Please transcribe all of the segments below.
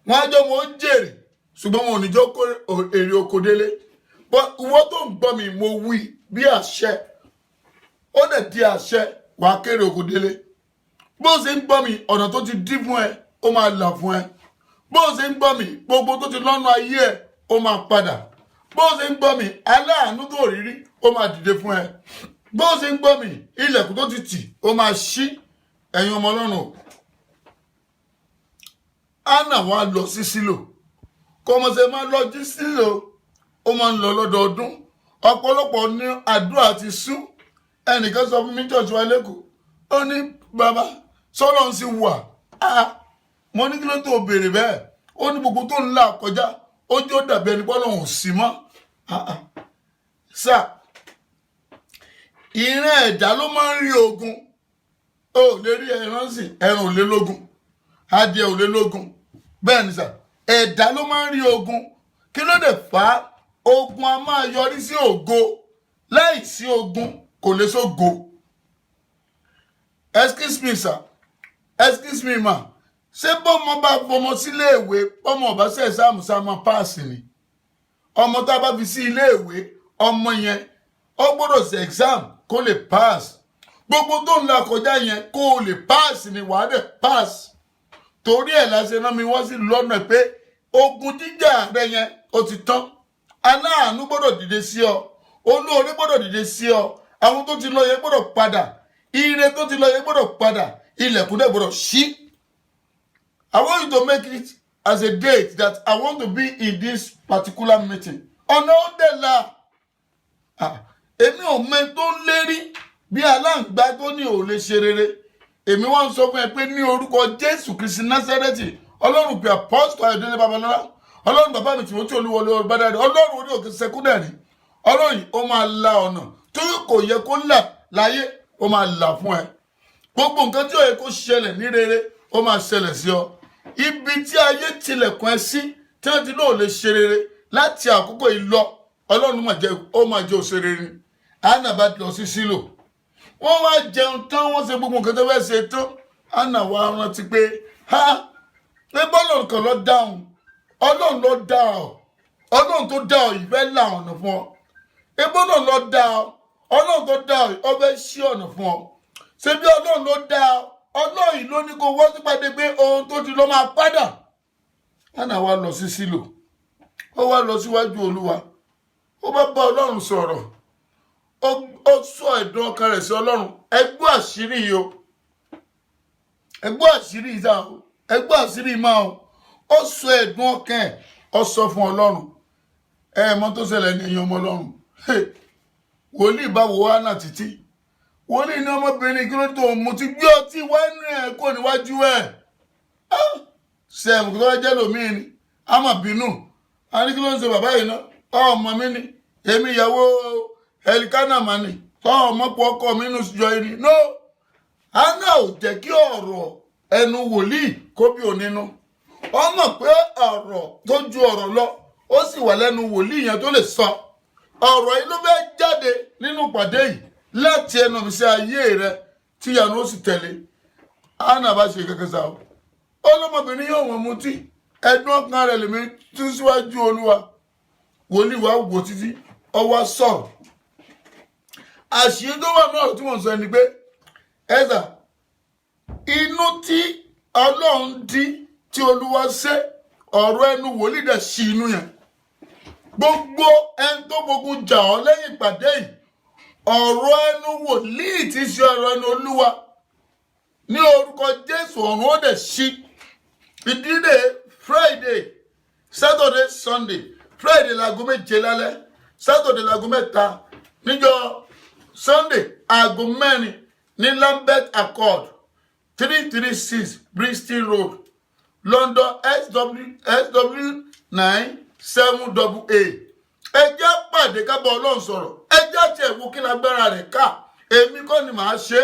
wọ́n á jọ mọ́ jèrè ṣùgbọ́n wọn ò ní jọ kó èrè oko délé. Ìwọ tó ń gbọ́ mi mo wí bí àṣẹ ó dẹ̀ di àṣẹ wà á kéré oko délé. Bó ṣe ń gbọ́ mi ọ̀nà tó ti dí fún ẹ ó máa là fún ẹ. Bó ṣe ń gbọ́ mi gbogbo tó ti lọ́nà ayé ẹ ó máa padà. Bó ṣe ń gbọ́ mi aláàánú tó rírí ó máa dìde fún ẹ. Bó ṣe ń gbọ́ mi ilẹ̀kùn tó ti tì ó máa ṣí. Ẹ̀yin ọmọ Ọlọ́run, Hánà wá lọ sí Sílò. Kò mọ̀ ṣe máa lọ sí Sílò, ó máa ń lọ lọ́dọọdún. Ọ̀pọ̀lọpọ̀ ní àdúrà ti sú. Ẹnìkan sọ fún mi church wa lẹ́kọ̀ọ́, ó ní bàbá sọ́lọ́ ń sì wà. Mo ní kí ló tó béèrè bẹ́ẹ̀? Ó ní gbogbo tó ń là kọjá ó jọ dàbí ẹni pé Ọlọ́run ò sí mọ́. Sà, ìran ẹ̀dá ló máa ń rí ogun. Ó lè rí ẹran sìn, ẹran ò lè lógun, adìẹ ò lè lógun. Bẹ́ẹ̀ ni sà, ẹ̀dá ló máa ń rí ogun. Kí ló dé fà á? Ogun a máa yọrí sí ògo. Láì sí ogun kò lè sógo. Excuse me sir, excuse me ma, ṣé bọ́mọ bá fọmọ sílé ìwé bọ́mọ ọba ṣe ẹ̀sáàmù sáàmù páàsì ni? Ọmọ tá a bá fi sí ilé ìwé ọmọ yẹn ó gbọ́dọ̀ ṣe exam kó lè pass. Gbogbo tó ń là kọjá yẹn kó lè pass ni wàá dẹ̀ pass. Torí ẹ̀ láṣẹ náà mi wọ́n sì lọ́nà pé ogun jíjà rẹ yẹn ó ti tán. Aláàánú gbọ́dọ̀ dìde sí ọ, olóore gbọ́dọ̀ dìde sí ọ, àwọn tó ti lọ yẹn gbọ́dọ̀ padà, ire tó ti lọ yẹn gbọ́dọ̀ padà, ilẹ̀kùn dẹ̀ gbọ́dọ̀ ṣí. I want you to make it as a date that I want to be in this particular meeting. Ọ̀nà ó dẹ̀ la. Èmi ò mẹ́ tó ń lérí bí aláǹgbá tó ní ò lè ṣe rere. Èmi wá ń sọ fún ẹ pé ní orúkọ Jésù Kristi Násárẹ́tì, Ọlọ́run pé Apostle Ayọ̀délé Babalọ́lá, Ọlọ́run bàbá mi Tìmọ́tì Olúwọlé Olúbádàrẹ, Ọlọ́run orí òkè Sẹ́kúndàrí, Ọlọ́run yìí ó máa la ọ̀nà tó kò yẹ kó là láyé, ó máa là fún ẹ. Gbogbo nǹkan tí ó yẹ kó ṣẹlẹ̀ ní rere, ó máa ṣẹlẹ̀ sí ọ. Ibi tí ayé tilẹ̀kùn ẹ sí, tí wọ́n ti náà lè ṣe rere láti àkókò yìí lọ, Ọlọ́run ó máa jẹ́ òṣèré ni. Hánà bá lọ sí Sílò. Wọ́n wá jẹun tán, wọ́n ṣe gbogbo nǹkan tó fẹ́ ṣe tán. Hánà wá rántí pé pé bọ́lọ̀ kan lọ dáhùn. Ọlọ́run ló dá ọ. Ọlọ́run tó dá ọ yìí fẹ́ là ọ̀nà fún ọ. Ebọ́lọ̀ ló dá ọ. Ọlọ́run tó dá ọ yìí ó fẹ́ ṣí ọ̀nà fún ọ. Ṣé bí Ọlọ́run ló dá ọ? Ọlọ́run yìí ló ní kó wọ́n sípàdé pé ohun tó ti lọ máa padà. Hánà wá lọ sí Sílò. Ó wá lọ síwájú Olúwa. Ó bá Ọlọ́run sọ̀rọ̀. Ó sọ ẹ̀dùn ọkàn rẹ̀ sí Ọlọ́run. Ẹ gbọ́ àṣírí yìí o. Ẹ gbọ́ àṣírí yìí sáà o. Ẹ gbọ́ àṣírí yìí máa o. Ó sọ ẹ̀dùn ọkàn ẹ̀. Ó sọ fún Ọlọ́run. Mọ̀ tó ṣẹlẹ̀ ní ẹ̀yin ọmọ Ọlọ́run. Wòlíì bá wo Hánà títí. Wòlíì ní ọmọbìnrin kí ló tó mú ti gbé ọtí wáìnì ẹ̀ kó níwájú ẹ̀. Ṣé ẹ̀mù tó wá jẹ́ lòmíì ni? A máa bínú. A ní kí ló ń ṣe bàbá yìí ná? Ọmọ mi ni. Èmi ìyàwó Ẹlikánà mà ni. Ọmọ pọ̀ ọkọ mi nù jọ ẹni. No. Hánà ò jẹ́ kí ọ̀rọ̀ ẹnu wòlíì kó bí onínú. Ó mọ̀ pé ọ̀rọ̀ tó ju ọ̀rọ̀ lọ, ó sì wà lẹ́nu wòlíì yẹn tó lè sọ. Ọ̀rọ̀ yìí ló fẹ́ jáde nínú pàdé yìí láti ẹnu mi sí ayé rẹ tí ìyanu ó sì tẹ̀lé. Hánà bá ṣe kankan sá o. Ọlọ́mọbìnrin yóò wọ́n mutí. Ẹ̀dùn ọkàn rẹ̀ lèmi tún síwájú Olúwa. Wòlíì wá wò títí, ó wá sọ̀rọ̀. Àṣírí tó wà náà tí wọ́n sọ ni pé ẹ̀sà inú tí Ọlọ́run dí tí Olúwa ṣe ọ̀rọ̀ ẹnu wòlíì dẹ̀ ṣí inú yẹn. Gbogbo ẹni tó gbógun jà ọ́ lẹ́yìn ìpàdé yìí, ọ̀rọ̀ ẹnu wòlíì tí ṣe ọ̀rọ̀ ẹnu Olúwa ní orúkọ Jésù ọ̀run ó dẹ̀ ṣí. Ìdílé Friday, Saturday, Sunday. Friday láago 7 lálẹ́, Saturday láago 3, níjọ́ Sunday aago 4 ní Lambeth Accord 336 Bristol Road, London SW9 7AA. Ẹ jẹ́ pàdé ká bá Ọlọ́run sọ̀rọ̀. Ẹ jẹ́ tiẹ̀ wo kí lágbára rẹ̀ ká. Èmi kọ́ ni màá ṣe,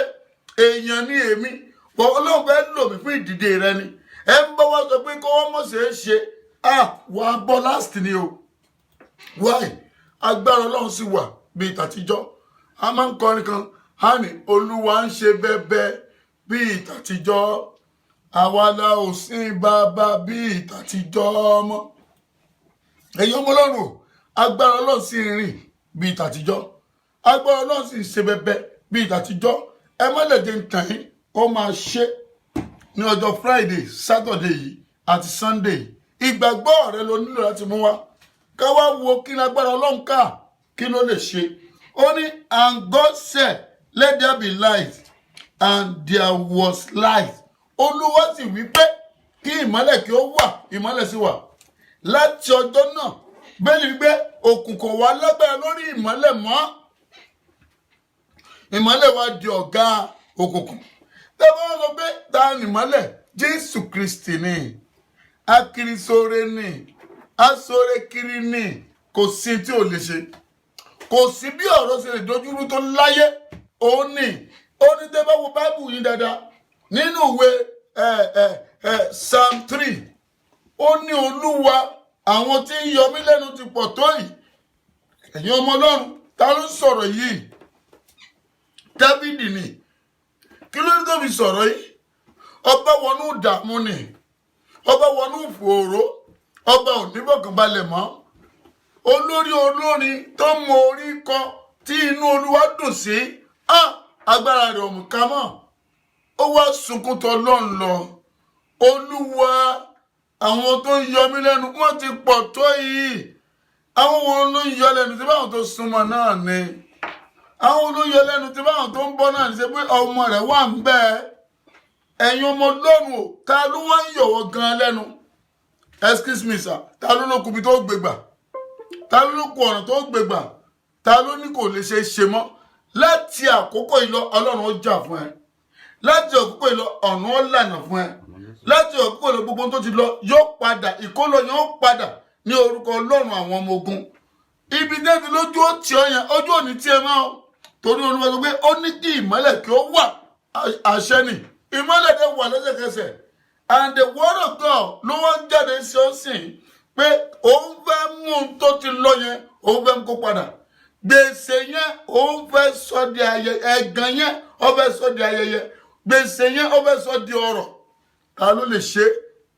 èèyàn ni èmi. Bọ̀ Ọlọ́run fẹ́ lò mí fún ìdìde rẹ ni. Ẹ ń bọ́ wá sọ pé kó wọ́n mọ̀ ṣe é ṣe. Wà á bọ́ last ni o. Why? Agbára Ọlọ́run sì wà bíi tàtijọ́. A máa ń kọrin kan, a ní Olúwa ń ṣe bẹ́bẹ́ bíi tàtijọ́. àwa la ò sin bàbá bí ìtàtijọ́ mọ́. Ẹ̀yin ọmọ Ọlọ́run, agbára Ọlọ́run sì rìn bí ìtàtijọ́, agbára Ọlọ́run sì ṣe bẹbẹ bí ìtàtijọ́. Ẹ má lè jẹ́ ntàn yín, ó máa ṣe ní ọjọ́ Friday, Saturday yìí àti Sunday. Ìgbàgbọ́ rẹ ló nílò láti mú wá ká wá wo kí ní agbára Ọlọ́run ká kí ló lè ṣe. Ó ní and God said let there be light and there was light. Olúwa sì wí pé kí ìmọ́lẹ̀ kí ó wà, ìmọ́lẹ̀ sì wà. Láti ọjọ́ náà bẹ́ẹ̀ ni pé òkùnkùn wà lágbára lórí ìmọ́lẹ̀ mọ́. Ìmọ́lẹ̀ wá di ọ̀gá òkùnkùn. Tẹ́bá wọ́n sọ pé ta ni ìmọ́lẹ̀? Jésù Kristi ni. Akirisore ni. Asore kiri ni. Kò sí tí ò lè ṣe. Kò sí bí ọ̀rọ̀ ṣe lè dojúrú tó láyé. Ó ní tẹ́bá wo Báíbù yín dáadáa. Nínú ìwé Psalm 3. Ó ní Olúwa àwọn tí ń yọ mí lẹ́nu ti pọ̀ tó yìí. Ẹ̀yin ọmọ Ọlọ́run, ta ló ń sọ̀rọ̀ yìí? Dáfídì ni. Kí ló ń tó fi sọ̀rọ̀ yìí? Ọba wọnú ìdààmú ni. Ọba wọnú ìfòòró. Ọba ò ní fọkànbalẹ̀ mọ́. Olórí olórin tó mọ orí kọ tí inú Olúwa dùn sí. Agbára rẹ̀ ò mú ká mọ́. Ó wá sunkún tọ Ọlọ́run lọ. Olúwa àwọn tó ń yọ mí lẹ́nu wọ́n ti pọ̀ tó yìí. Àwọn wo ló ń yọ lẹ́nu tí báwọn tó súnmọ́ náà ni. Àwọn olóyè lẹ́nu tí báwọn tó ń bọ́ náà ní ṣe pé ọmọ rẹ̀ wà ń bẹ́ẹ̀. Ẹ̀yin ọmọ Ọlọ́run ò, ta ló wá ń yọ̀wọ̀ gan lẹ́nu? Excuse me sir, ta ló lókun bí tó gbégbà? Ta ló lókun ọ̀nà tó gbégbà? Ta ló ní kò lè ṣe mọ́? Láti àkókò yìí lọ Ọlọ́run ó jà fún ẹ. Láti àkókò yìí lọ ọ̀nà ó lànà fún ẹ. Láti àkókò yìí lọ gbogbo tó ti lọ yóò padà, ìkólọ yóò padà ní orúkọ Ọlọ́run àwọn ọmọ ogun. Ibi tẹ́tí lójú ó tì ọ́ yẹn, ojú ò ní tí ẹ máa ń. Torí Olúwa sọ pé ó ní kí ìmọ́lẹ̀ kí ó wà, àṣẹ ni. Ìmọ́lẹ̀ dẹ̀ wà lẹ́sẹ̀kẹsẹ̀. And the word of God ló wá ń jáde sí ó sìn pé òun fẹ́ mú un tó ti lọ yẹn, òun fẹ́ kó padà. Gbèsè yẹn òun fẹ́ sọ di ayẹyẹ, ẹ̀gàn yẹn ó fẹ́ sọ di ayẹyẹ. Gbèsè yẹn ó fẹ́ sọ di ọrọ̀. Ta ló lè ṣe?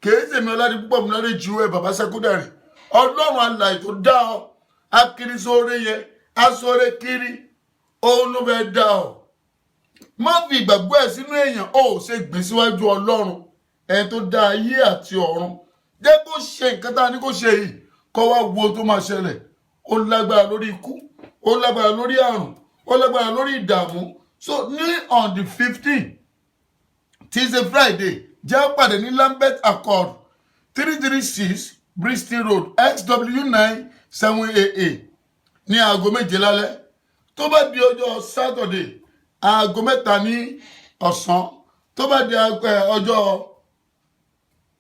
Kìí ṣèmi Ọládé púpọ̀ mi lórí ju ẹ bàbá Sẹ́kúndẹ̀rì. Ọlọ́run alààyè tó dá ọ, akirisore yẹn, asore kiri. Òun ló fẹ́ dá ọ. Má fi ìgbàgbọ́ ẹ̀ sínú èèyàn, ó ṣe gbé síwájú Ọlọ́run ẹni tó dá ayé àti ọ̀run. Jẹ́ kó ṣe nǹkan tá a ní kó ṣe yìí, kó wá wo tó máa ṣẹlẹ̀. Ó lágbára lórí ikú, ó lágbára lórí àrùn, ó lágbára lórí ìdààmú. So ní on the 15th, Tuesday Friday, jẹ́ pàdé ní Lambeth Accord 336 Bristol Road XW9 7AA ní aago 7 lálẹ́. Tó bá di ọjọ́ Saturday aago 3 ní ọ̀sán, tó bá di ọjọ́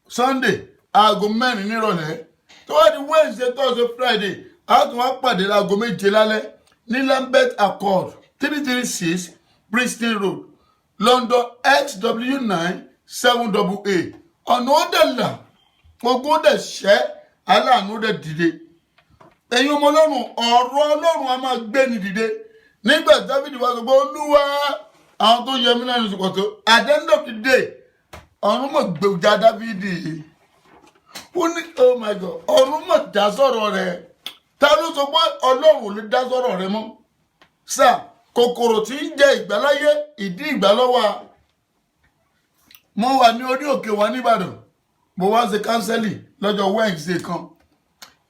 Sunday aago 4 nírọ̀lẹ́, tó bá di Wednesday Thursday Friday a tún wá pàdé aago 7 lálẹ́ ní Lambeth Accord 336 Bristol Road London XW9 7AA. Ọ̀nà ó dẹ̀ là, gbogbo ó dẹ̀ ṣẹ́, aláàánú dẹ̀ dìde. Ẹ̀yin ọmọ Ọlọ́run, ọ̀rọ̀ Ọlọ́run a máa gbé ni dìde. Nígbà Dáfídì wá sọ pé Olúwa àwọn tó yẹ mí lẹ́nu sùpọ̀ tó, at the end of the day ọ̀run mọ̀ gbèjà Dáfídì. Ó ní oh my God, ọ̀run mọ̀ dá sọ̀rọ̀ rẹ̀. Ta ló sọ pé Ọlọ́run ò lè dá sọ̀rọ̀ rẹ̀ mọ́? Sà, kòkòrò tí ń jẹ ìgbàláyé ìdí ìgbàlọ́wà. Mo wà ní orí òkè wa nìbàdàn, mo wá ṣe kánsẹ́lì lọ́jọ́ Wednesday kan.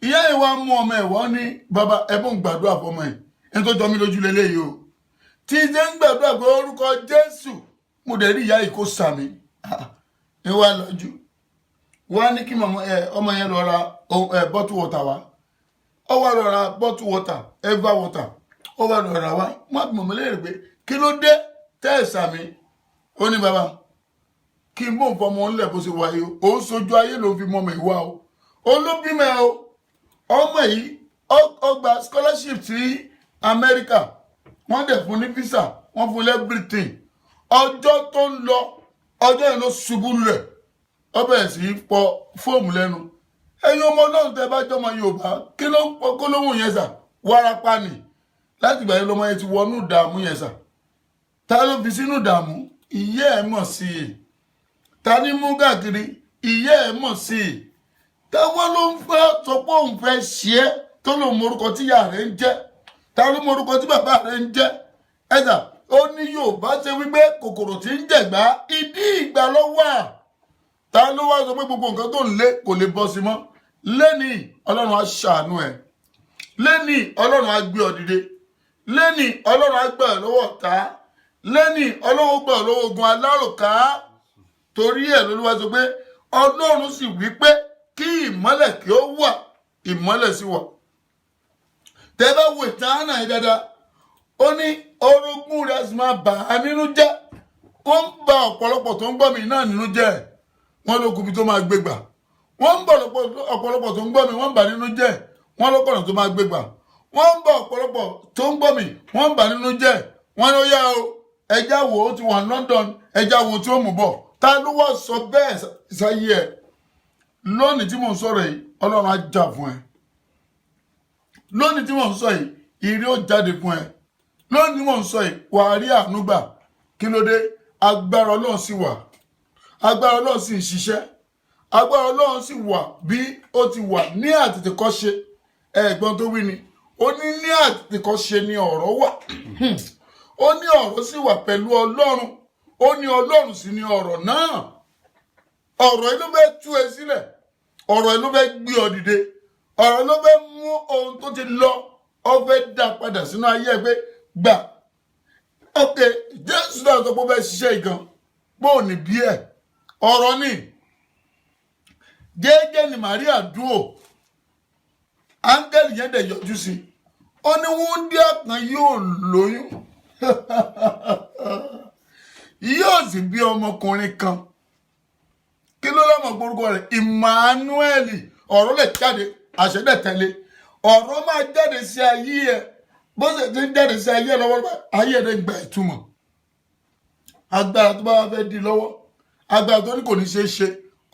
Ìyá yìí wá mú ọmọ ẹ̀ wọ́n ní bàbá ẹ̀bùn gbàdúrà fọmọ ẹ̀. Ẹni tó jọ mí lójú lélẹ́yìí o. Tí ṣe ń gbàdúrà pé orúkọ Jésù, mo dẹ̀ rí ìyá yìí kó sàmì. Ẹ wá lọ́jú. Wá ní kí ọmọ yẹn lọ ra bottle water wá. Ó wá lọ ra bottle water, Eva water. Ó wá lọ ra wá. Má bí mọ̀mọ́ léèrè pé kí ló dé tẹ́ ẹ̀ sàmì? Ó ní bàbá, kí n bò ń fọmọ ńlẹ̀ bó ṣe wáyé o. Ó ń sojú ayé ló fi mọ́mọ́ ìwá o. Ó ló bímọ o. Ọmọ yìí ó gba scholarship sí Amẹ́ríkà. Wọ́n dẹ̀ fún ní visa, wọ́n fún everything. Ọjọ́ tó ń lọ, ọjọ́ yẹn ló ṣubú lẹ̀. Ó bẹ̀rẹ̀ sí í pọ fóòmù lẹ́nu. Ẹ̀yin ọmọ Ọlọ́run tẹ́ bá jọmọ Yorùbá, kí ló ń pọ kólóhùn yẹn sà? Wárápá ni. Láti ìgbà yẹn lọmọ yẹn ti wọnú ìdààmú yẹn sà. Ta ló fi sínú ìdààmú? Ìyá ẹ̀ mọ̀ sí i. ta ní mú káàkiri ìyá ẹ̀ mọ̀ sí i táwọn ló ń fẹ́ sọ pé òun fẹ́ ṣe é tó lòun morúkọ tí ìyá rẹ̀ ń jẹ́ ta ló morúkọ tí bàbá rẹ̀ ń jẹ́ ẹ̀dà ó ní Yorùbá ṣe wípé kòkòrò tí ń jẹ̀gbá ìdí ìgbà ló wà ta ló wá sọ pé gbogbo nǹkan tó ń lé kò lè bọ́ sí mọ́ lẹ́nìí Ọlọ́run á ṣàánú ẹ̀ lẹ́nìí Ọlọ́run á gbé ọ dìde lẹ́nìí Ọlọ́run á gbà ọ́ lọ́wọ́ ọ̀tá lẹ́nìí Ọlọ́run gbà ọ́ lọ́wọ́ ogun aláròká torí ẹ̀ lÓlúwa sọ pé Ọlọ́run sì wí pé kí ìmọ́lẹ̀ kí ó wà ìmọ́lẹ̀ sì wà tẹ́ bá wo ìtàn Hánà yìí dáadáa ó ní orogún rẹ̀ sì máa bà á nínú jẹ́ wọ́n ń ba ọ̀pọ̀lọpọ̀ tó ń gbọ́ mi náà nínú jẹ́ wọ́n ló kùbi tó máa gbégbà wọ́n ń bọ̀ ọ̀pọ̀lọpọ̀ tó ń gbọ́ mi wọ́n ń bà nínú jẹ́ wọ́n ló kọ̀nà tó máa gbégbà wọ́n ń bọ̀ ọ̀pọ̀lọpọ̀ tó ń gbọ́ mi wọ́n ń bà nínú jẹ́ wọ́n ló yá o ẹja wo ó ti wà ní London ẹja wo tí ó mú bọ̀ ta ló wá sọ bẹ́ẹ̀ sáyé ẹ̀ lónìí tí mò ń sọ̀rọ̀ yìí Ọlọ́run á jà fún ẹ lónìí tí mò ń sọ yìí ire ó jáde fún ẹ lónìí tí mò ń sọ yìí wà á rí àánú gbà kí ló dé agbára Ọlọ́run sì wà agbára Ọlọ́run sì ń ṣiṣẹ́ agbára Ọlọ́run sì wà bí ó ti wà ní àtètèkọ́ṣe ẹ̀gbọ́n tó wí ni ó ní àtètèkọ́ṣe ni ọ̀rọ̀ wà ó ní ọ̀rọ̀ sì wà pẹ̀lú Ọlọ́run ó ní Ọlọ́run sì ni ọ̀rọ̀ náà ọ̀rọ̀ yìí ló fẹ́ tú ẹ sílẹ̀ ọ̀rọ̀ yìí ló fẹ́ gbé ọ dìde ọ̀rọ̀ yìí ló fẹ́ mú ohun tó ti lọ ọ fẹ́ dá padà sínú ayé ẹ pé gbà ok Jésù náà sọ pé ó fẹ́ ṣiṣẹ́ ìgan bóò ní bí ẹ ọ̀rọ̀ ni jẹ́jẹ́ ni Màríà dúró áńgẹ́lì yẹn dẹ̀ yọjú sí ó ní wúńdíá kan yóò lóyún yóò sì bí ọmọkùnrin kan kí ló lọ́mọ gbórúkọ rẹ̀ Emmanuel ọ̀rọ̀ lè jáde àṣẹ dẹ̀ tẹ̀lé ọ̀rọ̀ máa jáde sí ayé ẹ bó ṣe ti ń jáde sí ayé ẹ lọ́wọ́ ayé ẹ gba ìtumọ̀ agbára tó bá wá fẹ́ di lọ́wọ́ agbára tó ní kò ní ṣeé ṣe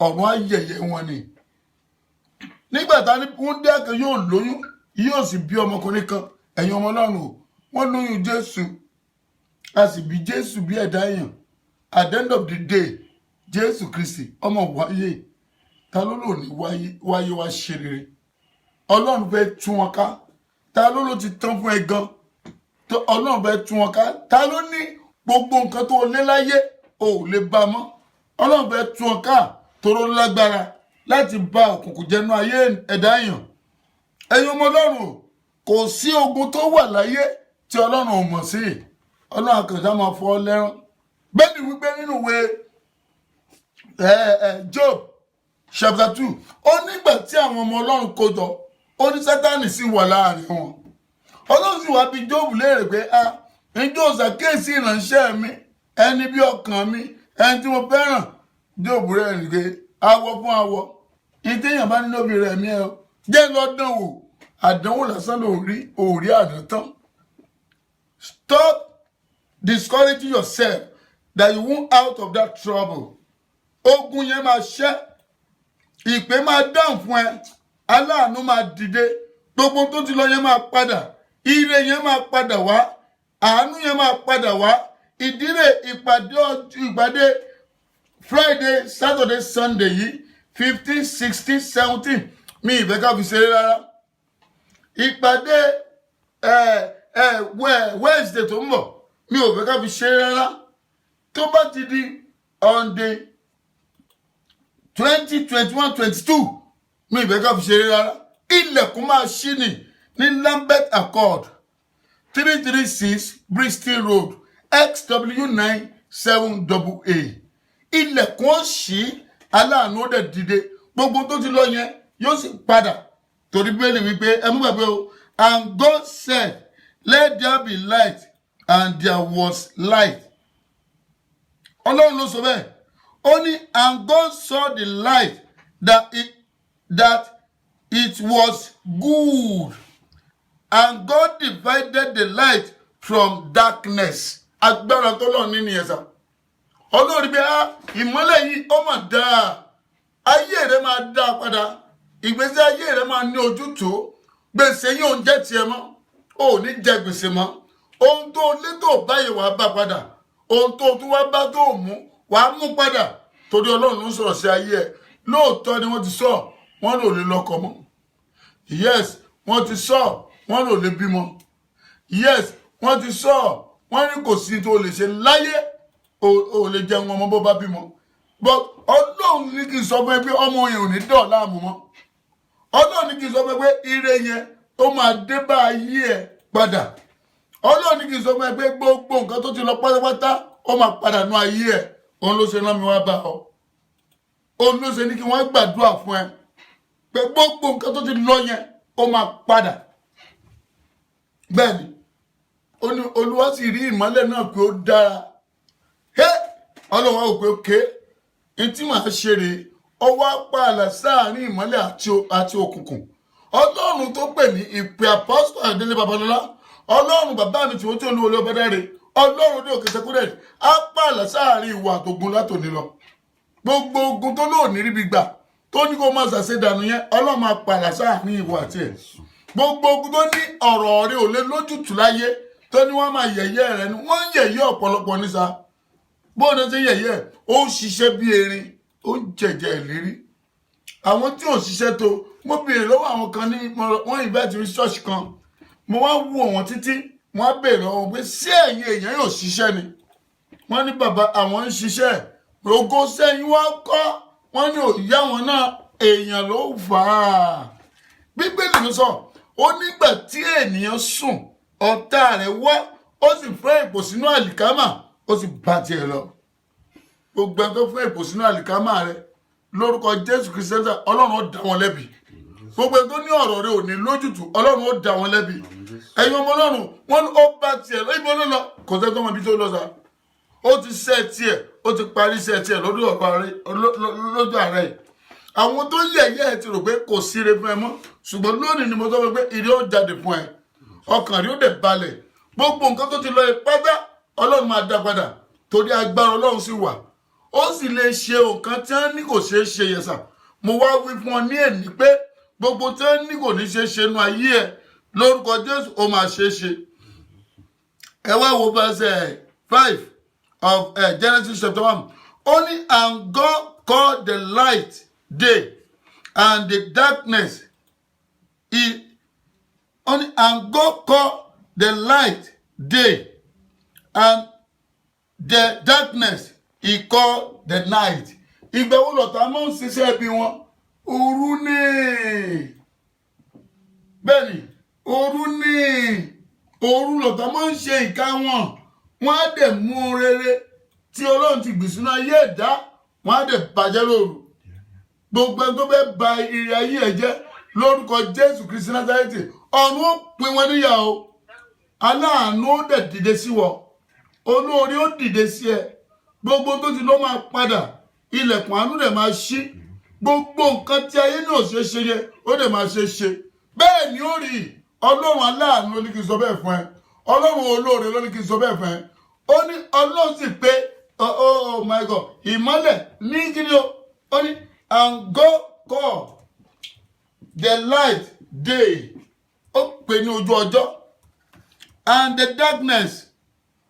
ọ̀run ayẹyẹ wọn ni nígbà tá ní wúńdíá kan yóò lóyún yóò sì bí ọmọkùnrin kan ẹ̀yin ọmọ Ọlọ́run o wọ́n lóyún Jésù a sì bí Jésù bí ẹ̀dá èèyàn at the end of the day Jésù Kristi ọmọ wáyé ta ló lò ní wáyé wá ṣe rere Ọlọ́run fẹ́ tú wọn ká ta ló ti tán fún ẹ gan Ọlọ́run fẹ́ tú wọn ká ta ló ní gbogbo nǹkan tó lé láyé ò lè bá mọ́ Ọlọ́run fẹ́ tú wọn ká toró lágbára láti bá òkùnkùn jẹnu ayé ẹ̀dá èèyàn ẹ̀yin ọmọ Ọlọ́run kò sí ogun tó wà láyé tí Ọlọ́run ò mọ̀ sí Ọlọ́run àkàndá máa fọ́ lẹ́rán bẹ́ẹ̀ ni wípé nínú ìwé Job chapter 2 ó nígbà tí àwọn ọmọ Ọlọ́run kó jọ ó ní Sátánì sì wà láàrin wọn Ọlọ́run sì wá bi Job léèrè pé ǹjẹ́ o ṣàkíyèsí ìránṣẹ́ mi ẹni bí ọkàn mi ẹni tí mo fẹ́ràn Job rẹ̀ ní pé awọ fún awọ ìtẹ̀yàn bá nínú òbí rẹ̀ mi ẹ jẹ́ lọ́dún wò àdánwò lásán òórí àdántán stop discouraging yourself that you won't out of that trouble ogun yẹn máa ṣẹ́ ìpè máa dáhùn fún ẹ aláàánú máa dìde gbogbo tó ti lọ yẹn máa padà ire yẹn máa padà wá àánú yẹn máa padà wá ìdílé ìpàdé Friday Saturday Sunday yìí 15 16 17 mi ìfẹ́ ká fi ṣeré rárá ìpàdé Wednesday tó ń bọ̀ mi ò fẹ́ ká fi ṣeré rárá tó bá ti di on the 20 21 22 mi ìfẹ́ ká fi ṣeré rárá ilẹ̀kùn máa ṣí ní Lambeth Accord 336 Bristol Road XW9 7AA ilẹ̀kùn ó ṣí aláàánú ó dẹ̀ dìde gbogbo tó ti lọ yẹn yóò sì padà torí bẹ́ẹ̀lì wípé ẹ mú gbàgbé o and God said let there be light and there was light Ọlọ́run ló sọ bẹ́ẹ̀ ó ní and God saw the light that it was good and God divided the light from darkness agbára tó lọ nínú yẹn sá Ọlọ́run bí ìmọ́lẹ̀ yìí ó mà dáa ayé rẹ máa dáa padà ìgbésí ayé rẹ máa ní ojútùú gbèsè yìí ò ń jẹ́ tiẹ̀ mọ́ ò ní jẹ gbèsè mọ́ ohun tó lé tó báyìí wàá bá padà ohun tó tún wá bá tó mú wàá mú padà torí Ọlọ́run ló ń sọ̀rọ̀ sí ayé ẹ̀. Lóòótọ́ ni wọ́n ti sọ wọ́n lò lè lọ́kọ mọ́. Yes, wọ́n ti sọ wọ́n lò lè bímọ. Yes, wọ́n ti sọ wọ́n ní kò sí tó lè ṣe láyé o lè jẹun ọmọ bó bá bímọ. But Ọlọ́run ní kí n sọ fún ẹ pé ọmọ yẹn ò ní dọ̀ láàmú mọ́. Ọlọ́run ní kí n sọ fún ẹ pé ire yẹn ó máa dé bá ayé ẹ padà. Ọlọ́run ní kí n sọ fún ẹ pé gbogbo nǹkan tó ti lọ pátápátá ó máa padà nú ayé ẹ. Òun ló ṣe rán mi wá bá ọ. Òun ló ṣe ní kí wọ́n gbàdúrà fún ẹ pé gbogbo nǹkan tó ti lọ yẹn ó máa padà. Bẹ́ẹ̀ni Olúwa sì rí ìmọ́lẹ̀ náà pé ó dára. Ọlọ́run wá wò pé òkè ntí màá ṣe rèé ọwọ́ apá àlà sáàárín ìmọ́lẹ̀ àti òkùnkùn. Ọlọ́run tó pè ní ìpè apọ́sítọ̀ Adélé Babalọ́lá, Ọlọ́run bàbá mi Timothy Olúwọlé Ọbádáre, Ọlọ́run ní òkè sẹ́kúrẹ́ẹ̀dì apá àlà sáàárín ìwà àtògùn látòní lọ. Gbogbo ogun tó lóòní ríbi gbà tó ní kó máa ṣàṣedànù yẹn Ọlọ́run máa pààlà sáàárín ìwà àti ẹ̀. Gbogbo ogun tó ní ọ̀rọ̀ rẹ̀ ò lè lójútùú láyé tó ní wọ́n máa yẹ̀yẹ́ rẹ̀ ni wọ́n ń yẹ̀yẹ́ ọ̀pọ̀lọpọ̀ nísà. Bóun ṣe yẹ̀yẹ́ ó ń ṣiṣẹ́ bí erin ó ń jẹ̀jẹ̀ ìlérí. Àwọn tí ò ṣiṣẹ́ tó mo béèrè lọ́wọ́ àwọn kan ní wọ́n invite mi ṣọ́ọ̀ṣì kan mo wá wò wọ́n títí wọ́n á béèrè lọ́wọ́ pé ṣé ẹ̀yin èèyàn yóò ṣiṣẹ́ ni. Wọ́n ní bàbá àwọn ń ṣiṣẹ́ rògo sẹ́yìn wá kọ́ wọ́n ní òyà wọn náà èèyàn ló fà á. Bíbélì ló sọ ó nígbà tí ènìyàn sùn ọ̀tá rẹ̀ wá ó sì fẹ́ èpò sínú àlìkámà ó sì bá tiẹ̀ lọ. Gbogbo ẹni tó fẹ́ èpò sínú àlìkámà rẹ̀ lórúkọ Jésù Kristi Ọlọ́run ó dá wọn lẹ́bi. Gbogbo ẹni tó ní ọ̀rọ̀ rẹ̀ ò ní lójútùú Ọlọ́run ó dá wọn lẹ́bi. Ẹ̀yin ọmọ Ọlọ́run wọn ó bá tiẹ̀ lọ ibi olóòlọ kò sẹ́ tó mọ ibi tó lọ sa. Ó ti ṣẹ́ tiẹ̀ ó ti parí iṣẹ́ tiẹ̀ lójú ààrẹ. Àwọn tó yẹ̀yẹ́ ẹ ti rò pé kò síre fún ẹ mọ́ ṣùgbọ́n lónìí ni mo sọ pé ire ó jáde fún ẹ ọkàn rí ó dẹ̀ balẹ̀. Gbogbo nǹkan tó ti lọ pátá Ọlọ́run máa dá padà torí agbára Ọlọ́run sì wà. Ó sì lè ṣe nǹkan tí wọ́n ní kò ṣeé ṣe yẹn sà. Mo wá wí fún ọ ní èní pé gbogbo tí wọ́n ní kò ní ṣeé ṣe nú ayé ẹ lórúkọ Jésù ó máa ṣeé ṣe. Ẹ wá wo verse 5 of Genesis chapter 1. Only and God called the light day and the darkness only and God called the light day and the darkness he called the night. Ìgbà wo lọ̀tá máa ń ṣiṣẹ́ bí wọn? Òru ni. Bẹ́ẹ̀ni, òru ni. Òru lọ̀tá máa ń ṣe ìka wọn. Wọ́n á dẹ̀ mú rere tí Ọlọ́run ti gbìn sínú ayé ẹ̀dá. Wọ́n á dẹ̀ bàjẹ́ lóru. Gbogbo ẹni tó fẹ́ ba ire ayé ẹ̀ jẹ́ lórúkọ Jésù Kristi Násárẹ́tì. Ọ̀run ó pín wọn níyà o. Aláàánú ó dẹ̀ dìde sí wọ. Olóore ó dìde sí ẹ. Gbogbo tó ti lọ máa padà. Ilẹ̀kùn àánú rẹ̀ máa ṣí. Gbogbo nǹkan tí ayé náà ṣe ṣe yẹ ó dẹ̀ máa ṣe ṣe. Bẹ́ẹ̀ ni ó rí Ọlọ́run aláàánú ló ní kí n sọ bẹ́ẹ̀ fún ẹ. Ọlọ́run olóore ló ní kí n sọ bẹ́ẹ̀ fún ẹ. Ó ní Ọlọ́run sì pé oh my God ìmọ́lẹ̀ ní kíni o. Ó ní and God called the light day. Ó pè ní ojú ọjọ́. And the darkness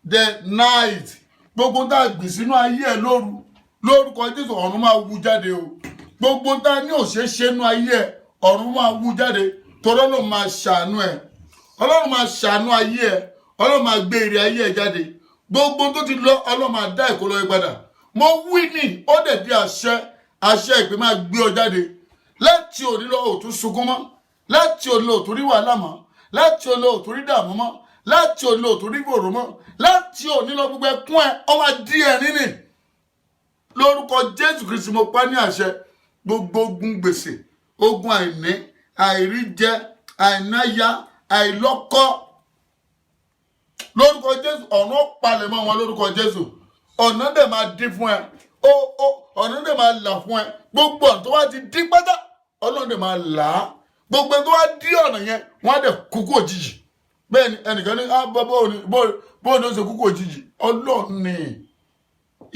the night. Gbogbo tá a gbìn sínú ayé ẹ lóru lórúkọ Jésù ọ̀run máa wú jáde o. Gbogbo tá a ní òṣèṣe nú ayé ẹ ọ̀run máa wú jáde torí Ọlọ́run máa ṣàánú ẹ. Ọlọ́run máa ṣàánú ayé ẹ. Ọlọ́run máa gbé ire ayé ẹ jáde. Gbogbo tó ti lọ Ọlọ́run máa dá ìkólọ yín padà. Mo wí ní ó dẹ̀ di àṣẹ ìpè máa gbé ọ jáde. Láti òní lọ òtún sunkún mọ́. Láti òní lọ òtún rí wàhálà mọ́. Láti òní lọ òtún rí dààmú mọ́. Láti òní lọ òtún rí gbòòrò mọ́. Láti òní lọ gbogbo ẹkún ẹ ọ máa di ẹ nínì. Lórúkọ Jésù Kristi mo pa ní àṣẹ gbogbo ogun gbèsè ogun àìní àìríjẹ àìnáyà àìlọ́kọ lórúkọ Jésù ọ̀nà palẹ̀ mọ́ wọn lórúkọ Jésù ọ̀nà dẹ̀ máa dí fún ẹ ọ̀nà dẹ̀ máa là fún ẹ gbogbo ọ̀nà tó wá ti dí pátá Ọlọ́run dẹ̀ máa là á gbogbo ẹni tó wá dí ọ̀nà yẹn wọ́n á dẹ̀ kúkú òjijì bẹ́ẹ̀ ni ẹnìkan ní bóun ló ṣe kúkú òjijì Ọlọ́run ni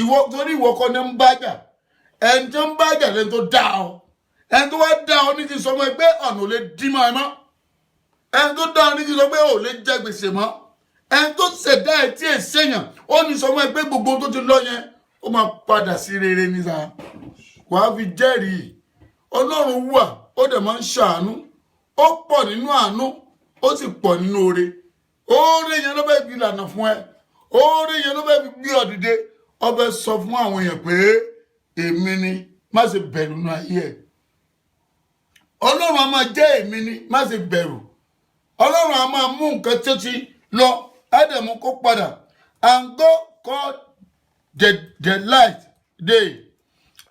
ìwọ torí ìwọ kọ́ ní ń bájà ẹni tó ń bájà lẹ́ni tó dá ọ ẹni tó wá dá ọ ní kí n sọ mọ́ ẹ pé ọ̀nà ò lè dí mọ́ ẹ mọ́ ẹni tó dá ọ ní kí n sọ pé ò lè jẹ gbèsè mọ́ ẹni tó ṣẹ̀dá ẹ̀ tí ẹ̀ ṣèyàn ó ní sọ mọ́ ẹ pé gbogbo tó ti lọ yẹn ó máa padà sí rere ní sáà wàá fi jẹ́rìí. Ọlọ́run wà ó dẹ̀ máa ń ṣàánú, ó pọ̀ nínú àánú ó sì pọ̀ nínú oore. Oore yẹn ló fẹ́ fi lànà fún ẹ, oore yẹn ló fẹ́ fi gbé ọ dìde. Ó fẹ́ sọ fún àwọn èèyàn pé èmi ni, má ṣe bẹ̀rù nínú ayé ẹ̀. Ọlọ́run a máa jẹ́ èmi ni, má ṣe bẹ̀rù. Ọlọ́run a máa mú nǹkan tó ti lọ Ádámù kó padà. And God called the light day,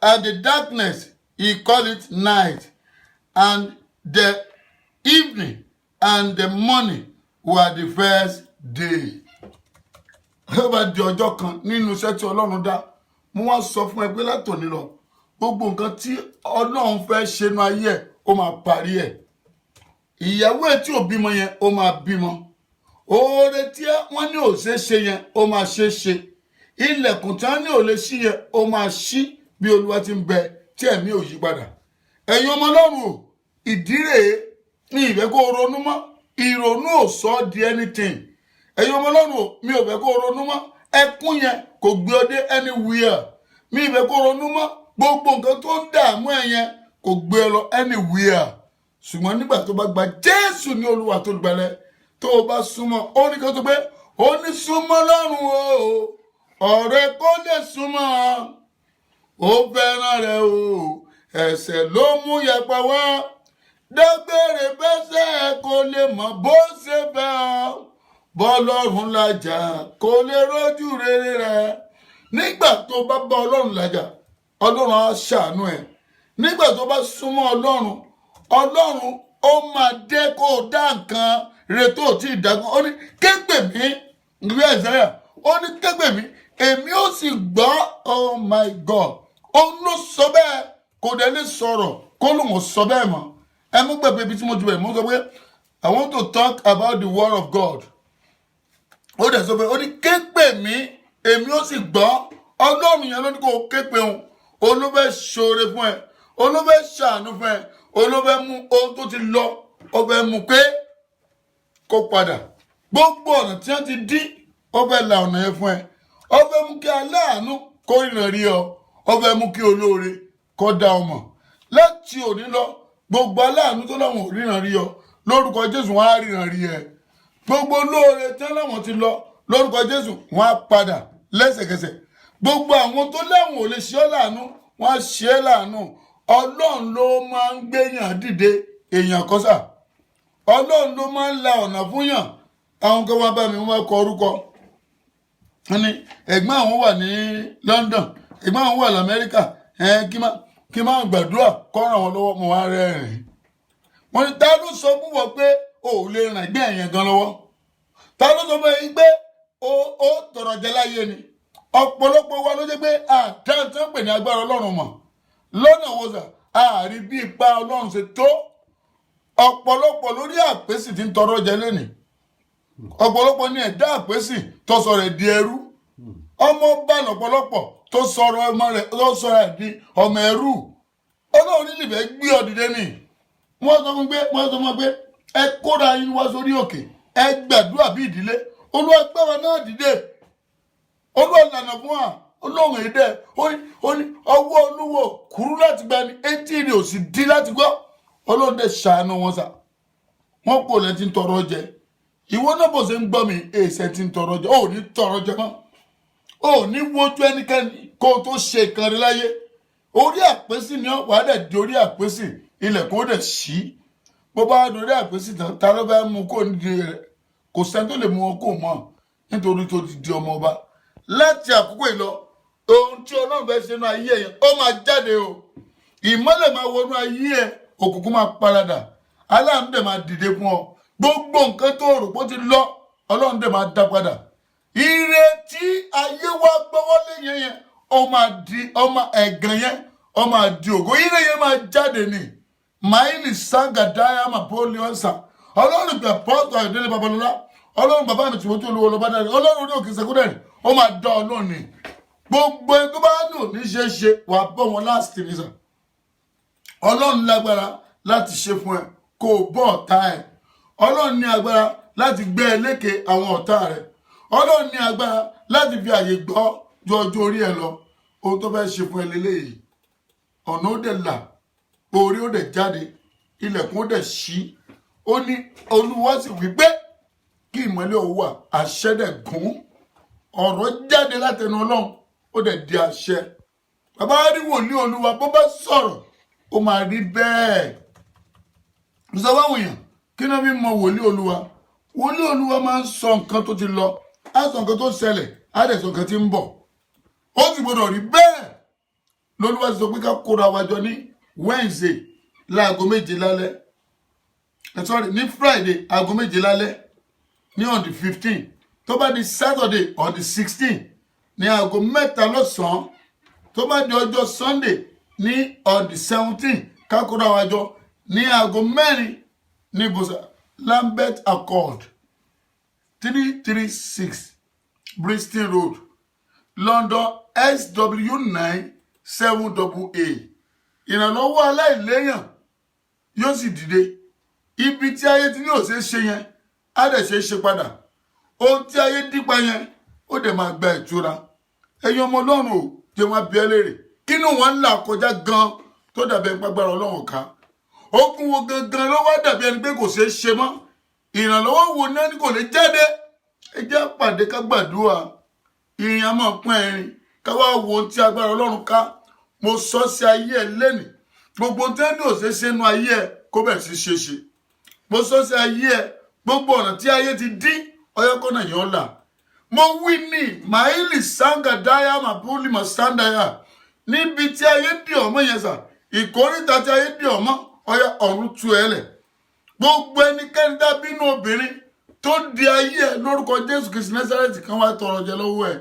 and the darkness he called it night, and the evening and the morning were the first day. Ó bá di ọjọ́ kan nínú iṣẹ́ tí Ọlọ́run dá, mo wá sọ fún ẹ pé látòní lọ gbogbo nǹkan tí Ọlọ́run fẹ́ ṣe nínú ayé ẹ̀ ó máa parí ẹ̀. Ìyàwó ẹ̀ tí ò bímọ yẹn ó máa bímọ. Oore tí wọ́n ní ò ṣe ṣe yẹn ó máa ṣe ṣe. Ilẹ̀kùn tí wọ́n ní ò lè ṣí yẹn ó máa ṣí bí Olúwa ti ń bẹ tí ẹ̀mí ò yí padà. Ẹ̀yin ọmọ Ọlọ́run o, ìdí rèé ní ìfẹ́ kó ronú mọ́. Ìrònú ò sọ di anything. Ẹ̀yin ọmọ Ọlọ́run o, mi ò fẹ́ kó ronú mọ́. Ẹkún yẹn kò gbé ọ dé anywhere. Mi ò fẹ́ kó ronú mọ́. Gbogbo nǹkan tó ń dààmú ẹ yẹn kò gbé ọ lọ anywhere. Ṣùgbọ́n nígbà tó bá gba Jésù ní Olúwa tó gbẹlẹ́, tó o bá súnmọ́, ó ní kan tó pé ó ní súnmọ́ Ọlọ́run o, ọ̀rẹ́ kó lè súnmọ́, ó fẹ́ràn rẹ o, ẹ̀ṣẹ̀ ló mú yẹpẹ wá, dágbére bẹ́sẹ̀ kó lè mọ̀ bó ṣe bẹ́ ọ, bọ́lọ́run làjà kó lè rójú rere rẹ. Nígbà tó bá bá Ọlọ́run làjà, Ọlọ́run á ṣàánú ẹ. Nígbà tó bá súnmọ́ Ọlọ́run, Ọlọ́run ó máa dé kó dá nǹkan retó tí ìdágún. Ó ní kégbè mí, ìwé Àìsáyà, ó ní kégbè mí, èmi ó sì gbọ́. Oh my God, òun ló sọ bẹ́ẹ̀, kò dẹ̀ lè sọ̀rọ̀ kó lóun sọ bẹ́ẹ̀ mọ́. Ẹ mú gbẹ̀gbẹ̀ ibi tí mo ti bẹ̀rẹ̀, mo sọ pé I want to talk about the word of God. Ó dẹ̀ sọ pé ó ní kégbè mí, èmi ó sì gbọ́. Ọlọ́run yẹn ló ní kó kégbè òun, òun ló fẹ́ ṣoore fún ẹ, òun ló fẹ́ ṣàánú fún ẹ, òun ló fẹ́ mú ohun tó ti lọ, ó fẹ́ mú pé kó padà. Gbogbo ọ̀nà tí wọ́n ti dí, ó fẹ́ la ọ̀nà yẹn fún ẹ. Ó fẹ́ mú kí aláàánú kó ríran rí ọ, ó fẹ́ mú kí olóore kó dá ọ mọ̀. Láti òní lọ, gbogbo aláàánú tó láwọn ò ríran rí ọ, lórúkọ Jésù wọn á ríran rí ẹ. Gbogbo olóore tí láwọn ti lọ, lórúkọ Jésù wọn á padà lẹ́sẹ̀kẹsẹ̀. Gbogbo àwọn tó láwọn ò lè ṣe ọ́ láàánú, wọn á ṣe é láàánú. Ọlọ́run ló máa ń gbéyàn dìde, èèyàn kọ́sà. Ọlọ́run ló máa ń la ọ̀nà fún yàn. Àwọn kan wá bá mi, wọ́n kọ orúkọ. Wọ́n ní ẹ̀gbọ́n àwọn wà ní London, ẹ̀gbọ́n àwọn wà l'Amẹ́ríkà, kí máa gbàdúrà kọ́ ràn wọ́n lọ́wọ́, mo wá rẹ́rìn-ín. Wọ́n ní ta ló sọ fún wọn pé o ò lè ràn ẹgbẹ́ ẹ̀yẹn gan lọ́wọ́? Ta ló sọ fún yín pé ó tọrọ jẹ láyé ni? Ọ̀pọ̀lọpọ̀ wa ló jẹ́ pé àdáńtí ń pè ní agbára Ọlọ́run mọ̀. Lọ́nà wo sà, àárí bí ipa Ọlọ́run ṣe tó. Ọ̀pọ̀lọpọ̀ lórí àpèsì tí ń tọrọ jẹ lẹ́nìí. Ọ̀pọ̀lọpọ̀ ní ẹ̀dá àpèsì tó sọ rẹ̀ di ẹrú. Ọmọ bá lọ̀pọ̀lọpọ̀ tó sọ̀rọ̀ ọmọ rẹ̀ tó sọ rẹ̀ di ọmọ ẹrú. Ọlọ́run ní ìfẹ́ gbé ọ dìde nì. Wọ́n sọ fún pé ẹ kóra yín wá sórí òkè, ẹ gbàdúrà bí ìdílé. Olúwa gbé wa náà dìde. Olúwa lànà fún wa. Olóhùn èdè ó ní ọwọ́ Olúwo kúrú láti gbà ní, etí rẹ̀ ò sì dí láti gbọ́. Ọlọ́run dẹ̀ ṣàánú wọn sà. Wọ́n kò lẹ́ ti ń tọrọ jẹ. Ìwọ náà bó ṣe ń gbọ́ mi, èsẹ̀ ti ń tọrọ jẹ. Ó ní tọrọ jẹ mọ́. Ó ní wojú ẹnikẹ́ni kó o tó ṣe nǹkan rẹ láyé. Orí àpèsì ni wà á dẹ̀ di orí àpèsì, ilẹ̀kùn ó dẹ̀ ṣí. Bó bá dorí àpèsì tán, ta ló fẹ́ mú kó nídìí rẹ̀? Kò sẹ́ni tó lè mú wọn kó mọ́ nítorí tó ti di ọmọ ọba. Láti àkókò ìlọ, ohun tí Ọlọ́run fẹ́ ṣe nínú ayé yẹn ó máa jáde o. Ìmọ́lẹ̀ máa wọnú ayé ẹ, òkùnkùn máa paradà, aláàánú dẹ̀ máa dìde fún ọ. Gbogbo nǹkan tó rò bó ti lọ, Ọlọ́run dẹ̀ máa dá padà. Ire tí ayé wa gbọ́wọ́lé yẹn ọmọ ẹ̀gàn yẹn, ó máa di ògo. Ire yẹn máa jáde ni. Máìlì Sangadaya Mapolionsa. Ọlọ́run gbà pọ́ọ̀tù Ayọ̀délé Babalọ́lá. Ọlọ́run bàbá mi tìwọ́n tí olúwo lọ bá dáre. Ọlọ́run ní òkè sẹ́kúndẹ̀rì, ó máa dá Ọlọ́run ni. Gbogbo ẹni tó bá ní òní ṣe wà bọ́ wọn láti nìsà. Ọlọ́run lágbára láti ṣe fún ẹ kó o bọ́ ọ̀tá ẹ. Ọlọ́run ní agbára láti gbé ẹ lékè àwọn ọ̀tá rẹ. Ọlọ́run ní agbára láti fi àyè gbọ́ ju ọjọ́ orí ẹ lọ. ohun tó fẹ́ ṣe fún ẹ lélẹ́yìí ọ̀nà ó dẹ̀ là orí ó dẹ̀ jáde ilẹ̀kùn ó dẹ̀ ṣí ó ní Olúwa sì wí pé kí ìmọ́lẹ̀ ó wà àṣẹ dẹ̀ gùn ọ̀rọ̀ jáde látẹnu Ọlọ́run ó dẹ̀ di àṣẹ bàbá rí wòlíì Olúwa bó bá sọ̀rọ̀ ó máa rí bẹ́ẹ̀ sọ fáwọn èèyàn kí náà fi mọ wòlíì Olúwa máa ń sọ nǹkan tó ti lọ á sọ nǹkan tó ṣẹlẹ̀ á dẹ̀ sọ nǹkan tí ń bọ̀ ó sì gbọdọ̀ rí bẹ́ẹ̀ lÓlúwa sọ pé ká kóra wa jọ ní Wednesday láago 7 lálẹ́ ní Friday aago 7 lálẹ́ ní on the 15 tó bá di Saturday on the 16 ní aago 3 lọ́sàn-án tó bá di ọjọ́ Sunday ní on the 17 ká kóra wa jọ ní aago 4 ní Busa Lambeth Accord 336 Bristol Road London SW9 7AA ìrànlọ́wọ́ aláìléyàn yóò sì dìde ibi tí ayé ti ní òṣè ṣe yẹn á dẹ̀ ṣe padà ohun tí ayé dípa yẹn ó dẹ̀ máa gba ìtura ẹ̀yin ọmọ Ọlọ́run ò jẹ́ wọn bí ẹlẹ́rẹ̀ kínú wọn ń là kọjá gan tó dàbí ẹni pàgbára Ọlọ́run ká ogun wo gangan ló wá dàbí ẹni pé kò ṣeé ṣe mọ́ ìrànlọ́wọ́ wo náà ni kò lè jáde ẹ jẹ́ pàdé ká gbàdúrà ìrìn àmọ́ pọ́n ẹ̀rín ká wá wo ohun tí agbára Ọlọ́run ká mo sọ sí ayé ẹ lẹ́nìí gbogbo tí ẹni ò ṣe ṣe nú ayé ẹ kó bẹ̀rẹ̀ sí ṣe ṣe mo sọ sí ayé ẹ gbogbo ọ̀nà tí ayé ti dín ọyọ́kọ́nà yẹn là mo wí ní maili sanga daya mapuli masandaya níbi tí ayé dì ọmọ yẹn sà ìkórìtà tí ayé dì ọmọ ọyọ ọ̀run tú ẹ lẹ̀ gbogbo ẹnikẹ́ni dábínú obìnrin tó di ayé ẹ lórúkọ Jésù Kristi Násárẹ́tì kan wá tọrọ jẹ lọ́wọ́ ẹ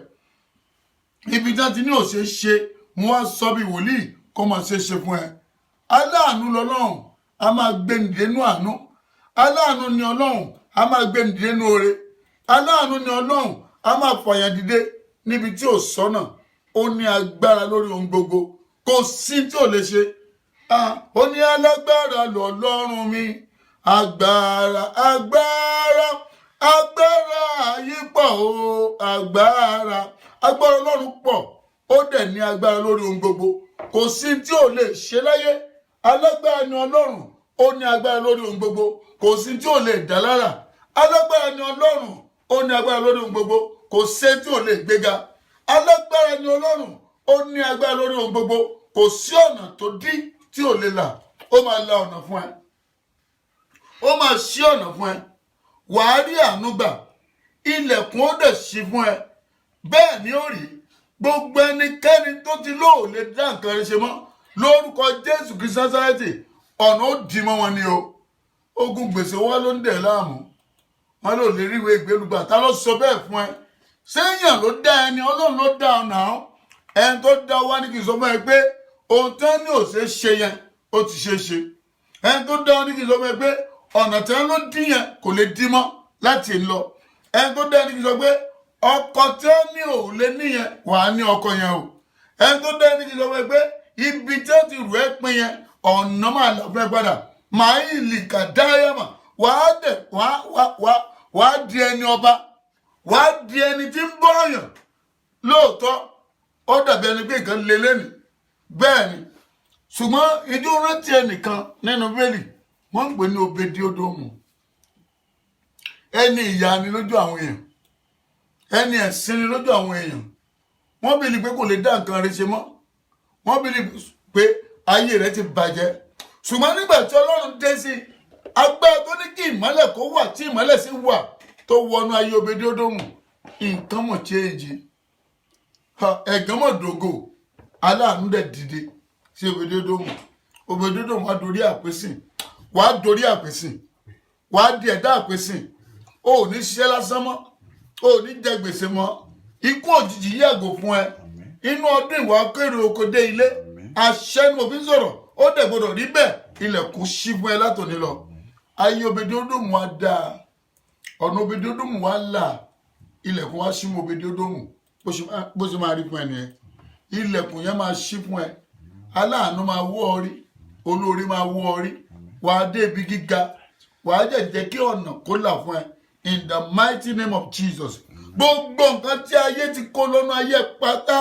ibi tí wọ́n ti ní òṣè ṣe mo wá sọ bí wòlíì kó máa ṣe fún ẹ aláàánú lọ́lọ́run a máa gbé nìdé nú àánú aláàánú ni Ọlọ́run a máa gbé nìdé nú oore aláàánú ni Ọlọ́run a máa fàyàn dìde níbi tí ò sọ́nà ó ní agbára lórí ohun gbogbo kò sí tí ò lè ṣe ó ní alágbára lọ́lọ́run mi agbára yìí pọ̀ o agbára Ọlọ́run pọ̀ ó dẹ̀ ní agbára lórí ohun gbogbo kò sí tí ò lè ṣe láyé alágbára ni Ọlọ́run ó ní agbára lórí ohun gbogbo kò sí tí ò lè dá lára alágbára ni Ọlọ́run ó ní agbára lórí ohun gbogbo kò sí tí ò lè gbéga alágbára ni Ọlọ́run ó ní agbára lórí ohun gbogbo kò sí ọ̀nà tó dí tí ò lè là ó máa la ọ̀nà fún ẹ ó máa ṣí ọ̀nà fún ẹ wàá rí àánú gbà ilẹ̀kùn ó dẹ̀ ṣí fún ẹ bẹ́ẹ̀ ni ó rí gbogbo ẹnikẹ́ni tó ti lóò lè dá nǹkan rẹ̀ ṣe mọ́ lórúkọ Jésù Kristi Násárẹ́tì ọ̀nà ó dì mọ́ wọn ni o ogun gbèsè wa ló ń dẹ̀ láàmú wọn ló lè ríwèé ìgbélùgbà ta ló sọ bẹ́ẹ̀ fún ẹ séèyàn ló dá ẹni Ọlọ́run ló dá ọ̀nà ẹni tó dá wa ní kì í sọ fún ẹ pé ohun tí wọn ní ò ṣe ṣe yẹn ó ti ṣe ṣe ẹni tó dá ọ ní kì í sọ fún ẹ pé ọ̀nà tí wọn ló dín yẹn kò lè dín mọ́ láti lọ ẹni tó dá ẹni kì í sọ pé ọkọ tí ó ní òun lé níyẹn wàá ní ọkọ yẹn o ẹni tó dá ẹni kì í sọ pé ibi tí ó ti rù ẹ́ pin yẹn ọ̀nà máa lọ fẹ́ padà máa ń lì kàdáyàmà wàá di ẹni ọba wàá di ẹni tí ń bọ́ọ̀yàn lóòótọ́ ó dàbí ẹni pé nǹkan lé lẹ́nu bẹ́ẹ̀ ni ṣùgbọ́n ìjọ rántí ẹnìkan nínú bẹ́ẹ̀lì wọ́n ń pè ní Obedi-Odomu ẹni ìyà ni lójú àwọn èèyàn ẹni ẹ̀sìn ni lójú àwọn èèyàn wọ́n bìlì pé kò lè dá nǹkan rẹ̀ ṣe mọ́ wọ́n bìlì pé ayé rẹ̀ ti bàjẹ́ ṣùgbọ́n nígbà tí Ọlọ́run dé sí agbára tó ní kí ìmọ́lẹ̀ kó wà tí ìmọ́lẹ̀ sì wà tó wọnú ayé Obedi-Odomu nǹkan mọ̀ chéèjì ẹ̀gán mọ̀ dògò aláàánú dẹ̀ dìde sí Obedi-Odomu wá dorí àpèsìn wàá di ẹ̀dá àpèsìn o ò ní ṣiṣẹ́ lásán mọ́ o ò ní jẹ gbèsè mọ́ ikú òjijì yàgò fún ẹ inú ọdún ìwà kéré oko dé ilé àṣẹ ni òfin sọ̀rọ̀ ó dẹ̀ gbọdọ̀ rí bẹ́ẹ̀ ilẹ̀kùn ṣí fún ẹ látòní lọ ayé Obedi-Odomu wá dáa ọ̀nà Obedi-Odomu wá là ilẹ̀kùn wá ṣí mọ́ Obedi-Odomu bó ṣe máa rí fún ẹ nìyẹn ilẹ̀kùn yẹn máa ṣí fún ẹ aláàánú máa wọ́ ọ rí olórí máa wọ́ ọ rí wàá dé ibi gíga wàá jẹ́ kí ọ̀nà kó là fún ẹ in the mighty name of Jesus gbogbo nǹkan tí ayé ti kó lọ́nà ayé pátá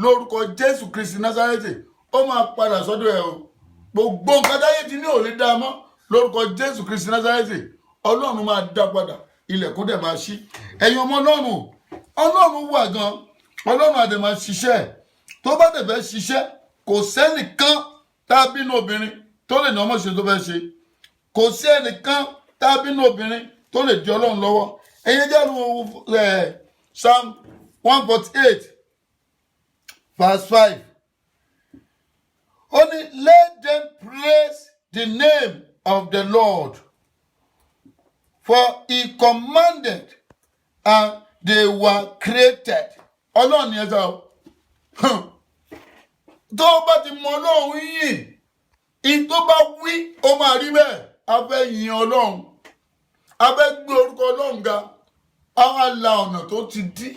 lórúkọ Jésù Kristi Násárẹ́tì ó máa padà sọ́dọ̀ ẹ̀ o. Gbogbo nǹkan táyé ti ní ò lè dá a mọ́ lórúkọ Jésù Kristi Násárẹ́tì Ọlọ́run máa dá padà, ilẹ̀kùn dẹ̀ máa ṣí. Ẹ̀yin ọmọ Ọlọ́run wà gan, Ọlọ́run àdè máa ṣiṣẹ́. Tó bá dẹ̀ fẹ́ ṣiṣẹ́, kò sẹ́nìkan tàbí inú obìnrin tó lè ní ọmọ ṣe tó fẹ́ ṣe. Kò sí ẹnìkan tàbí inú obìnrin tó lè di Ọlọ́run lọ́wọ́. Ẹ̀yin jẹ́ lu Psalm 148 verse 5. Only let them praise the name of the Lord, for he commanded and they were created. Ọlọ́run ni ẹ sọ. Tó bá ti mọ Ọlọ́run yìn, in tó bá wí, ó máa rí bẹ́ẹ̀. A fẹ́ yìn Ọlọ́run. A fẹ́ gbé orúkọ Ọlọ́run ga. A wá la ọ̀nà tó ti dí.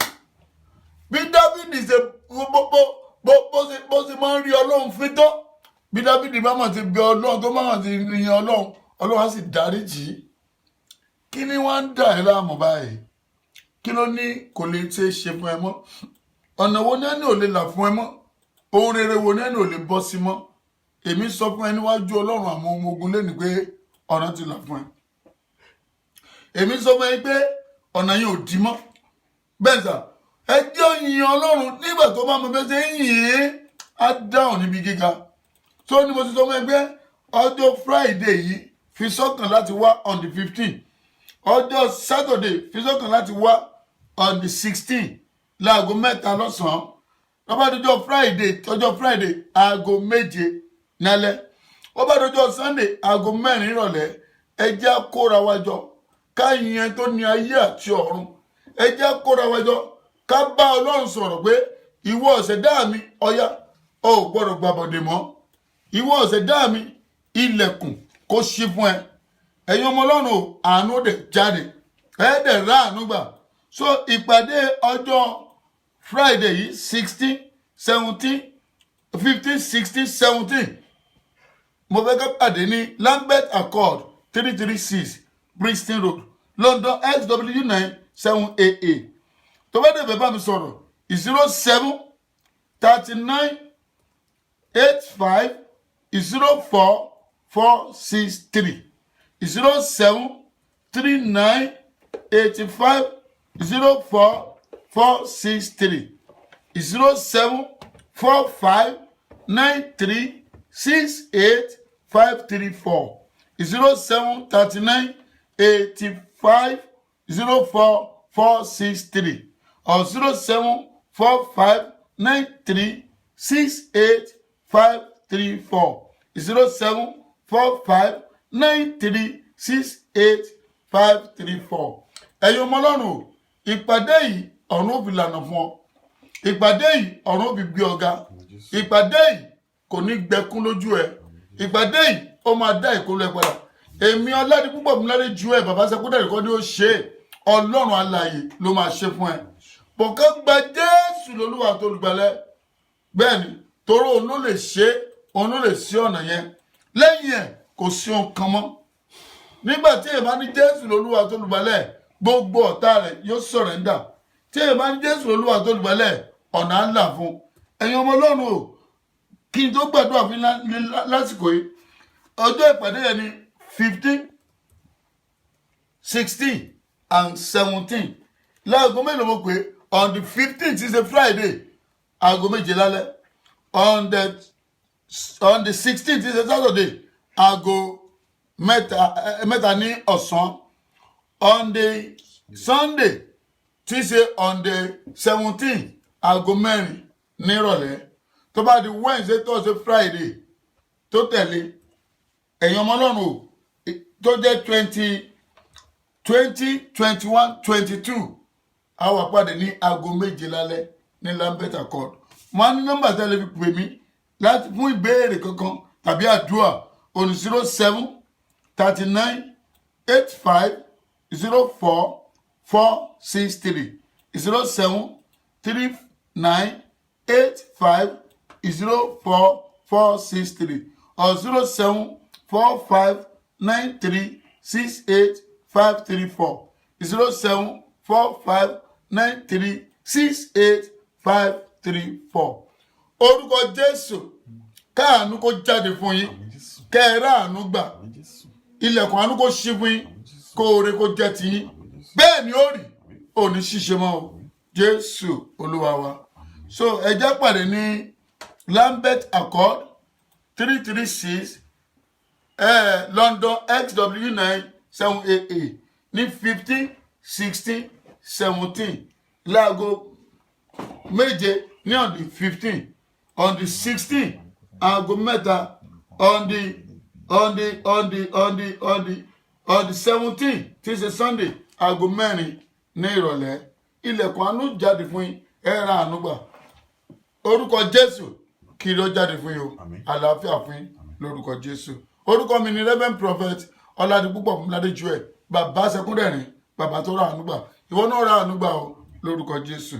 Bí Dáfídì ṣe bó ṣe máa ń rí Ọlọ́run fín tó. Bí Dáfídì bá mà ti bẹ Ọlọ́run tó máa ti yìn Ọlọ́run, Ọlọ́run á sì dáríjì. Kí ni wọ́n ń dà ẹ́ láàmú báyìí? Kí ló ní kò lè ṣe fún ẹ mọ́? Ọ̀nà wo ní ẹni ò lè là fún ẹ mọ́? Ohun rere wo ní ẹni ò lè bọ́ sí mọ́? Èmi sọ fún ẹ níwájú Ọlọ́run àwọn ọmọ ogun lẹ́nu pé ọ̀nà ti là fún ẹ. Èmi sọ fún ẹ pé ọ̀nà yẹn ò dí mọ́. Bẹ́ẹ̀ sà, ẹ jẹ́ yìn Ọlọ́run nígbà tó bá mọ bẹ́ẹ̀ ṣe ń yìn ín, á dáhùn níbi gíga. Tó ní mo ti sọ fún ẹ pé ọjọ́ Friday yìí fi sọ́kàn láti wá on the 15th. Ọjọ́ Saturday fi sọ́kàn láti wá on the 16th láago 3 lọ́sàn-án. Lọ́bá dọjọ́ Friday, ọjọ́ Friday aago 7 nálẹ́. Ó bá dọjọ́ Sunday aago 4 ìrọ̀lẹ́. Ẹ jẹ́ kóra wa jọ ká yìn tó ní ayé àti ọ̀run. Ẹ jẹ́ kóra wa jọ ká bá Ọlọ́run sọ̀rọ̀ pé ìwọ ọ̀ṣẹ̀dá mi ọ̀yá ò gbọ́dọ̀ gbàbọ̀dè mọ́. Ìwọ ọ̀ṣẹ̀dá mi ilẹ̀kùn kó ṣí fún ẹ. Ẹ̀yin ọmọ Ọlọ́run o, àánú dẹ̀ jáde. Ẹ dẹ̀ rà àánú gbà. So ìpàdé ọjọ́ Friday yìí 16, 17, 15, 16, 17. Mo fẹ́ ká pàdé ní Lambeth Accord 336 Brixton Road, London SW9 7AA. Tó bá dẹ̀ fẹ́ bá mi sọ̀rọ̀ 07 39 85 04 463. 07 39 85 04 463. 07 45 93 68 534. 07 39 85 04 463. Or 07 45 93 68 534. 07 45 93 68 534. Ẹ̀yin ọmọ Ọlọ́run, ìpàdé yìí ọ̀run ó fi lànà fún ọ. Ìpàdé yìí ọ̀run ó fi gbé ọ ga. Ìpàdé yìí kò ní gbẹkún lójú ẹ. Ìpàdé yìí ó máa dá ìkólú ẹ padà. Èmi Ọládipúpọ̀ Múládé ju ẹ bàbá Sẹ́kúndẹ̀rì kọ́ ni ó ṣe é. Ọlọ́run alààyè ló máa ṣe fún ẹ. Bọ̀kán gba Jésù lólúwa tó olùgbàlà. Bẹ́ẹ̀ni, torí òun ló lè ṣe, òun ló lè ṣí ọ̀nà yẹn. Lẹ́yìn ẹ̀ kò sí ohun kan mọ́. Nígbà tí èèyàn bá ní Jésù lólúwa tó olùgbàlà, gbogbo ọ̀tá rẹ̀ yóò sọ̀rẹ́ńdà. Tí èèyàn bá ní Jésù lólúwa tó olùgbàlà, ọ̀nà á là fún. Ẹ̀yin ọmọ Ọlọ́run o, kí n tó gbàdúrà fún lásìkò yìí, ọjọ́ ìpàdé yẹn ni 15, 16 and 17. Láago mélòó mo pé on the 15th is a Friday, aago 7 lálẹ́. On the 16th is a Saturday, aago 3 ní ọ̀sán. On the Sunday, tí ṣe on the 17th, aago 4 nírọ̀lẹ́. Tó bá di Wednesday, Thursday, Friday tó tẹ̀lé, ẹ̀yin ọmọ Ọlọ́run o, tó jẹ́ 20, 21, 22, a wà pàdé ní aago 7 lálẹ́ ní Lambeth Accord. Wọ́n á ní nọ́mbà tẹ́lẹ̀ fi pè mí láti fún ìbéèrè kankan tàbí àdúrà on 07 39 85 04 463. 07 39 85 04 463 or 07 45 93 68 534. 07 45 93 68 534. orúkọ Jésù káàánú kó jáde fún yín kẹ́ẹ̀rẹ́ àánú gbà ilẹ̀kùn àánú kó ṣí fún yín kó oore kó jẹ́ ti yín bẹ́ẹ̀ ni ó rí òní ṣíṣe mọ́ o Jésù Olúwa wa. So ẹ jẹ́ pàdé ní Lambeth Accord 336 London XW9 7AA ní 15 16 17 láago méje ní on the 15 on the 16 aago mẹ́ta on the 17 tí ṣe Sunday aago mẹ́rin ní ìrọ̀lẹ́ ilẹ̀kùn àánú jáde fún yín ẹ ra àánú gbà orúkọ Jésù kiri ó jáde fún yín o àlàáfíà fún yín lórúkọ Jésù. Orúkọ mi ni Reverend Prophet Ọládipúpọ̀ Múládé Joel bàbá Sẹkúndẹ̀rín bàbá tó ra àánú gbà ìwọ náà ra àánú gbà o lórúkọ Jésù.